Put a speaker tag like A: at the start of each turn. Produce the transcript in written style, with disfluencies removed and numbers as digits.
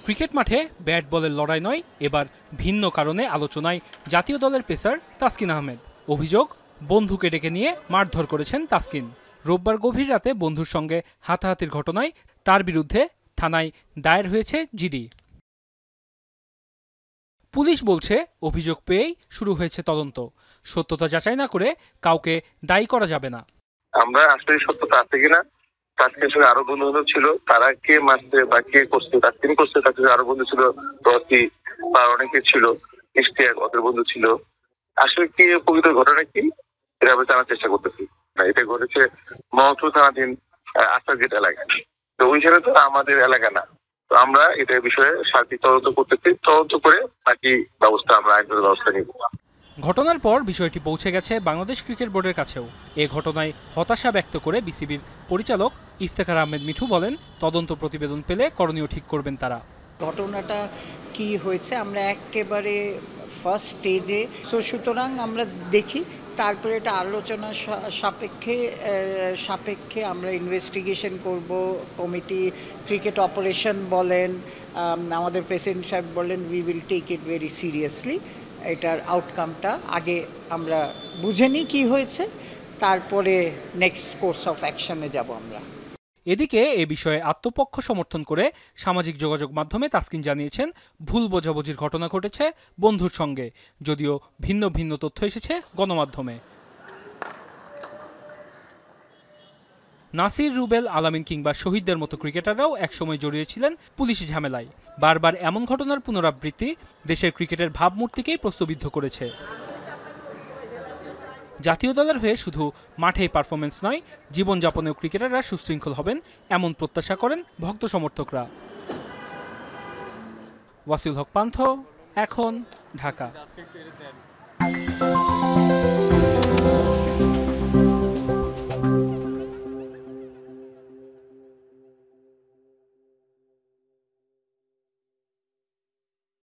A: Cricket মাঠে bat বলের লড়াই নয়, এবার ভিন্ন কারণে আলোচনায় জাতীয় দলের পেসার তাসকিন আহমেদ। অভিযোগ, বন্ধুকে ডেকে নিয়ে মারধর করেছেন তাসকিন। রোববার গভীর রাতে বন্ধুর সঙ্গে হাতাহাতির ঘটনায় তার বিরুদ্ধে থানায় দায়ের হয়েছে জিডি। পুলিশ বলছে অভিযোগ পেয়েই শুরু হয়েছে তদন্ত। সত্যতা যাচাই না করে কাউকে দায়ী করা যাবে না।
B: আমরা আসলে সত্যতা আছে কিনা, তাসকিনের সঙ্গে আরো বন্ধু বান্ধব ছিল, তারা কে মারছে বা কে করছে, তাসকিন করছে, তার সঙ্গে আরো বন্ধু ছিল, রকি বা অনেকে ছিল, ইশতিয়াক ওদের বন্ধু ছিল। আসলে কি প্রকৃত ঘটনা কি এটা আমরা জানার চেষ্টা করতেছি। এটা ঘটেছে মহৎপুর থানাধীন আসার গেট এলাকায়। তো ওইখানে তো আমাদের এলাকা না। তো আমরা এটার বিষয়ে সার্বিক তদন্ত করতেছি, তদন্ত করে বাকি ব্যবস্থা আমরা আইনগত ব্যবস্থা নিব।
A: ঘটনার পর বিষয়টি পৌঁছে গেছে বাংলাদেশ ক্রিকেট বোর্ডের কাছেও। এ ঘটনায় হতাশা ব্যক্ত করে বিসিবির পরিচালক ইফতেখার আহমেদ মিঠু বলেন, তদন্ত প্রতিবেদন পেলে করণীয় ঠিক করবেন তারা।
C: ঘটনাটা কি হয়েছে আমরা একেবারে ফার্স্ট স্টেজে, সুতরাং আমরা দেখি, তারপরে এটা আলোচনা সাপেক্ষে আমরা ইনভেস্টিগেশন করব। কমিটি, ক্রিকেট অপারেশন বলেন, আমাদের প্রেসিডেন্ট সাহেব বলেন, we will take it very seriously. এটার আউটকামটা আগে আমরা বুঝে নিই কী হয়েছে, তারপরে নেক্সট কোর্স অফ অ্যাকশনে যাব আমরা।
A: এদিকে এ বিষয়ে আত্মপক্ষ সমর্থন করে সামাজিক যোগাযোগ মাধ্যমে তাসকিন জানিয়েছেন, ভুল বোঝাবুঝির ঘটনা ঘটেছে বন্ধুর সঙ্গে, যদিও ভিন্ন ভিন্ন তথ্য এসেছে গণমাধ্যমে। নাসির, রুবেল, আলামিন কিংবা শহীদদের মতো ক্রিকেটাররাও একসময় জড়িয়েছিলেন পুলিশি ঝামেলায়। বারবার এমন ঘটনার পুনরাবৃত্তি দেশের ক্রিকেটের ভাবমূর্তিকেই প্রশ্নবিদ্ধ করেছে। জাতীয় দলের হয়ে শুধু মাঠেই পারফরমেন্স নয়, জীবনযাপনেও ক্রিকেটাররা সুশৃঙ্খল হবেন এমন প্রত্যাশা করেন ভক্ত সমর্থকরা। ওয়াসিউল হক পান্থ, এখন, ঢাকা।